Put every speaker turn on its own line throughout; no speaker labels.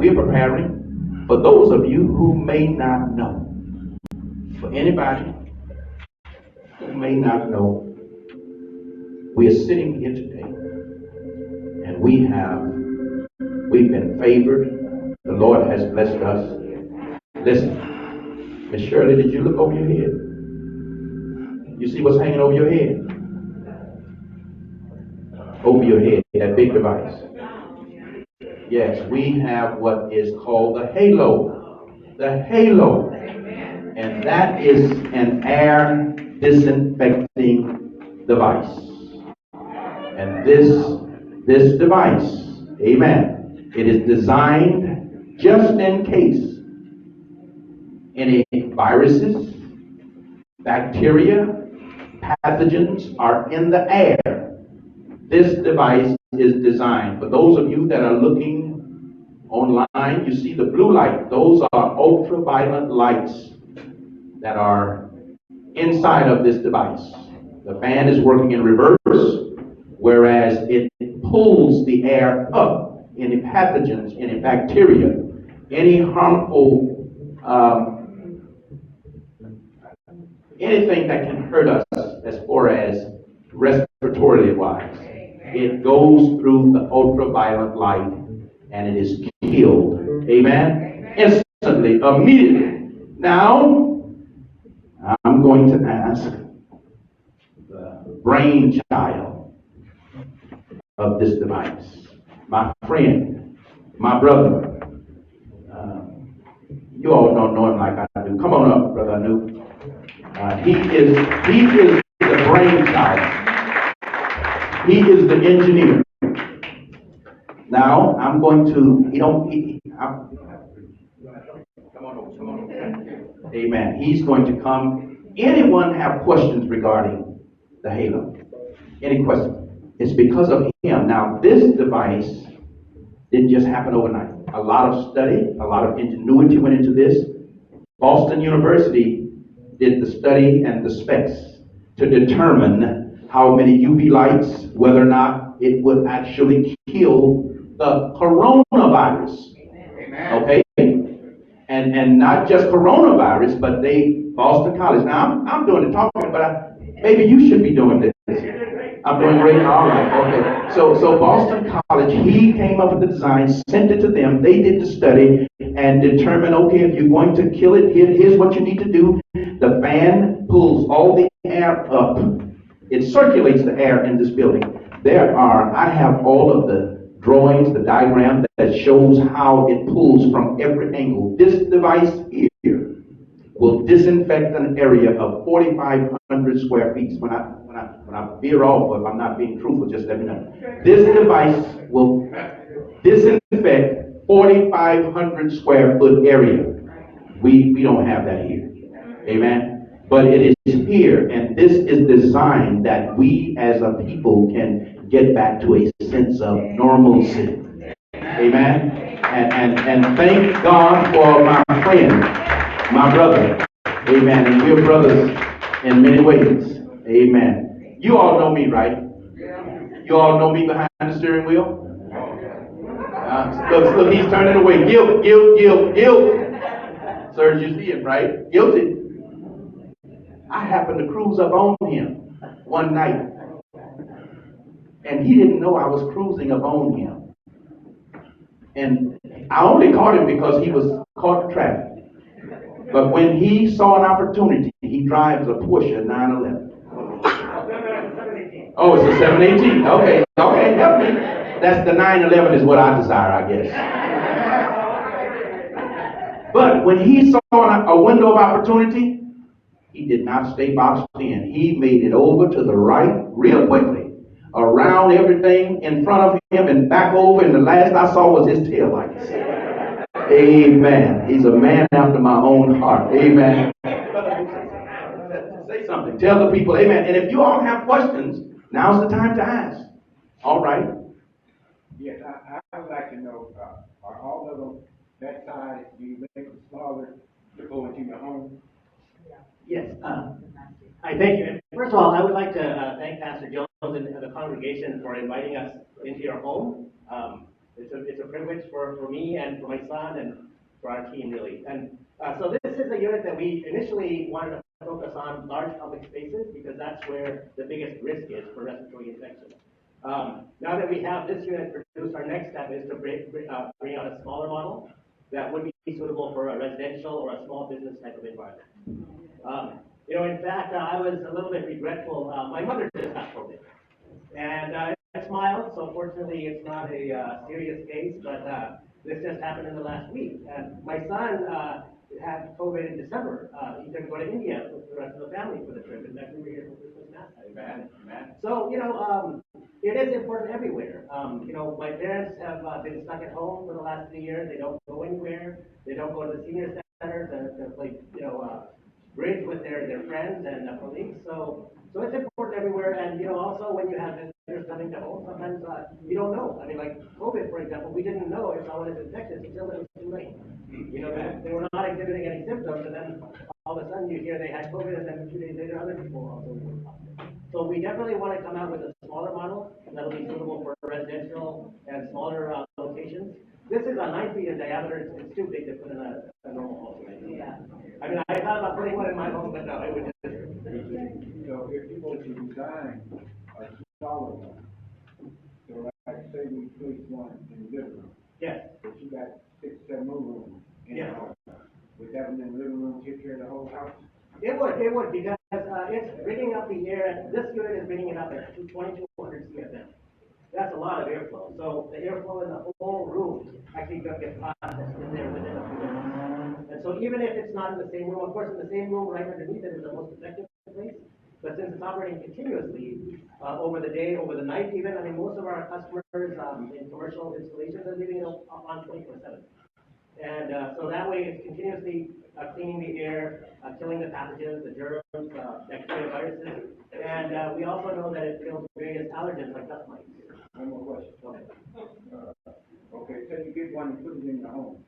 we're preparing for those of you who may not know. For anybody who may not know, we are sitting here today, and we've been favored. The Lord has blessed us. Listen, Miss Shirley, did you look over your head? You see what's hanging over your head? Over your head, that big device. Yes, we have what is called the halō. The halō. And that is an air disinfecting device. And this device, amen, it is designed just in case any viruses, bacteria, pathogens are in the air. This device is designed. For those of you that are looking online, you see the blue light. Those are ultraviolet lights that are inside of this device. The fan is working in reverse, whereas it pulls the air up. Any pathogens, any bacteria, any harmful, anything that can hurt us as far as respiratory wise. It goes through the ultraviolet light and it is killed. Amen? Instantly, immediately. Now, I'm going to ask the brainchild of this device, my friend, my brother. You all don't know him like I do. Come on up, Brother Anu. He is the brainchild. He is the engineer. Now, I'm going to, come on over. Amen. He's going to come. Anyone have questions regarding the halō? Any questions? It's because of him. Now, this device didn't just happen overnight. A lot of study, a lot of ingenuity went into this. Boston University did the study and the specs to determine how many UV lights, whether or not it would actually kill the coronavirus. Amen. Okay? And not just coronavirus, but Boston College. Now, I'm doing the talking, but maybe you should be doing this. I'm doing great. All right. Okay. So Boston College, he came up with the design, sent it to them. They did the study and determined, okay, if you're going to kill it, here's what you need to do. The fan pulls all the air up. It circulates the air in this building. I have all of the drawings, the diagram that shows how it pulls from every angle. This device here will disinfect an area of 4,500 square feet. When I veer off, if I'm not being truthful, just let me know. This device will disinfect 4,500 square foot area. We don't have that here. Amen. But it is here, and this is designed that we as a people can get back to a sense of normalcy. Amen. And thank God for my friend, my brother. Amen. And we're brothers in many ways. Amen. You all know me, right? You all know me behind the steering wheel? Look, he's turning away. Guilt. Sir, you see it, right? Guilty. I happened to cruise up on him one night. And he didn't know I was cruising up on him. And I only caught him because he was caught in traffic. But when he saw an opportunity, he drives a Porsche 911. Oh, it's a 718. Okay, help me. That's the 911 is what I desire, I guess. But when he saw a window of opportunity, he did not stay boxed in. He made it over to the right real quickly, around everything in front of him and back over, and the last I saw was his tail lights. Amen. He's a man after my own heart. Amen. Say something. Tell the people, amen. And if you all have questions, now's the time to ask. All right.
Yes, I would like to know, are all of them that size? Do you make them smaller to go into your home?
Yes. Hi, thank you. First of all, I would like to thank Pastor Jones and the congregation for inviting us into your home. it's a privilege for me and for my son and for our team really. And so this is a unit that we initially wanted to focus on large public spaces because that's where the biggest risk is for respiratory infection. Now that we have this unit produced, our next step is to bring out a smaller model that would be suitable for a residential or a small business type of environment. In fact, I was a little bit regretful. My mother just got COVID, and it's mild, so fortunately it's not a serious case, but this just happened in the last week. And my son had COVID in December. He's going to go to India with the rest of the family for the trip. In fact, we were here for Christmas Mass.
Amen.
So, it is important everywhere. My parents have been stuck at home for the last 3 years. They don't go anywhere. They don't go to the senior center to play, bridge with their friends and colleagues. So it's important everywhere. And, also when you have visitors coming to home, sometimes you don't know. I mean, like COVID, for example, we didn't know if someone is infected until it was too late. They were not exhibiting any symptoms, and then all of a sudden you hear they had COVID, and then 2 days later other people also were positive. So we definitely want to come out with a smaller model that'll be suitable for residential and smaller locations. This is 9 feet in diameter. It's too big to put in a normal home. Yeah. I mean, I thought about putting one in my home, but no, it would just.
So if you were to design a smaller one, so like say we place one in the living room,
Yes.
but you got 6, 7 more rooms in
Yeah.
the home, would that one in the living room take care of the whole house?
It would, because it's bringing up the air. This unit is bringing it up at 2,200 CFM. That's a lot of airflow. So the airflow in the whole room actually going to get processed in there within a few minutes. And so even if it's not in the same room, of course, in the same room right underneath it is the most effective place. But since it's operating continuously over the day, over the night even, I mean, most of our customers in commercial installations are leaving it on 24/7. And so that way it's continuously cleaning the air, killing the pathogens, the germs, bacteria, viruses. And we also know that it kills various allergens like dust mites.
One more question.
Okay.
Okay, so you get one and put it in the home.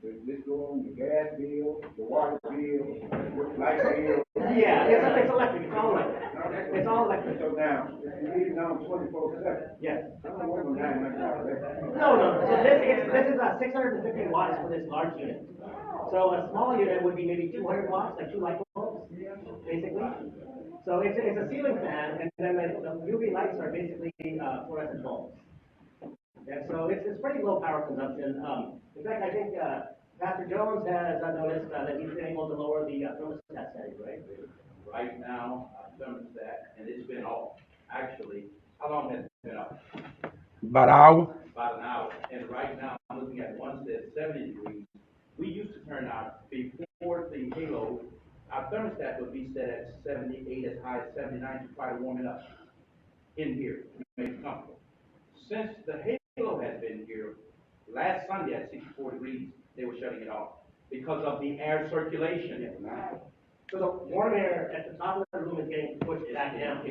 Does this go on the gas bill, the water bill, the light bill?
Yeah, it's electric. It's all electric. It's all electric.
So now, if you leave it on 24/7,
Yes.
I don't want no 900 hours.
No. So this is 650 watts for this large unit. So a small unit would be maybe 200 watts, like 2 light bulbs, basically. So it's a ceiling fan, and then the UV lights are basically fluorescent bulbs. And so it's pretty low power consumption. In fact, I think Pastor Jones has noticed that he's been able to lower the thermostat settings, right?
Right now, thermostat, and it's been off. Actually, how long has it been off?
About an hour.
About an hour. And right now, I'm looking at one that's 70 degrees. We used to turn out, before the halō, our thermostat would be set at 78, as high as 79 to try to warm it up in here, to make it comfortable. Since the halō has been here, last Sunday at 64 degrees, they were shutting it off because of the air circulation.
So the warm air at the top of the room is getting pushed back down.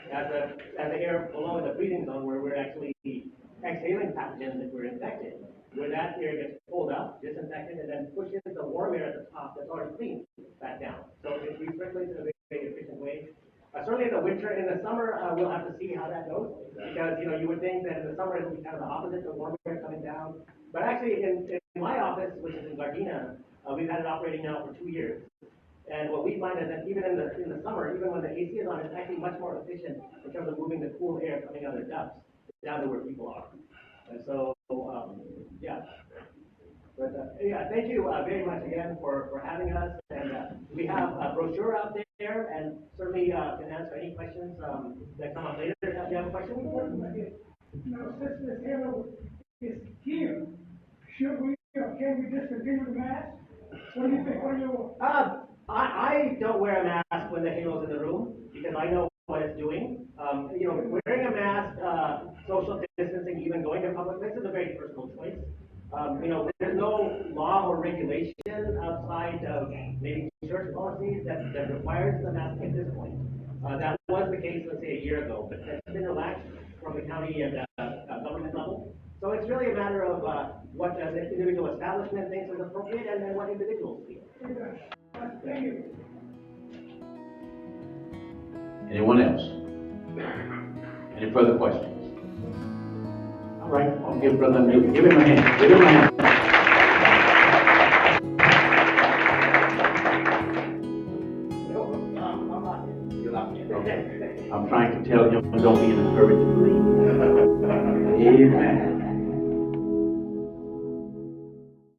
As the air below in the breathing zone where we're actually exhaling pathogens if we're infected, where that air gets pulled up, disinfected, and then pushes the warm air at the top that's already clean back down. So it recirculates in a very efficient way. Certainly in the winter, in the summer, we'll have to see how that goes, because you would think that in the summer it would be kind of the opposite, the warm air coming down. But actually, in my office, which is in Gardena, we've had it operating now for 2 years. And what we find is that even in the summer, even when the AC is on, it's actually much more efficient in terms of moving the cool air coming out of the ducts down to where people are. And so, yeah. But thank you very much again for having us. And we have a brochure out there, and certainly can answer any questions that come up later. Do you have a question?
Now, since this halō is here, should we, can we discontinue the mask? What do you think? What are your?
I don't wear a mask when the halō's in the room because I know what it's doing. Wearing a mask, social distancing, even going to public places is a very personal choice. There's no law or regulation outside of maybe church policies that requires the mask at this point. That was the case, let's say, a year ago, but that's been relaxed from the county and government level. So it's really a matter of what the individual establishment thinks is appropriate and then what individuals feel.
Thank you.
Anyone else? Any further questions? All right, I'll give Brother Newton, give him a hand, give him a hand. You're not here. Okay. I'm trying to tell him, don't be in a hurry to leave. Amen.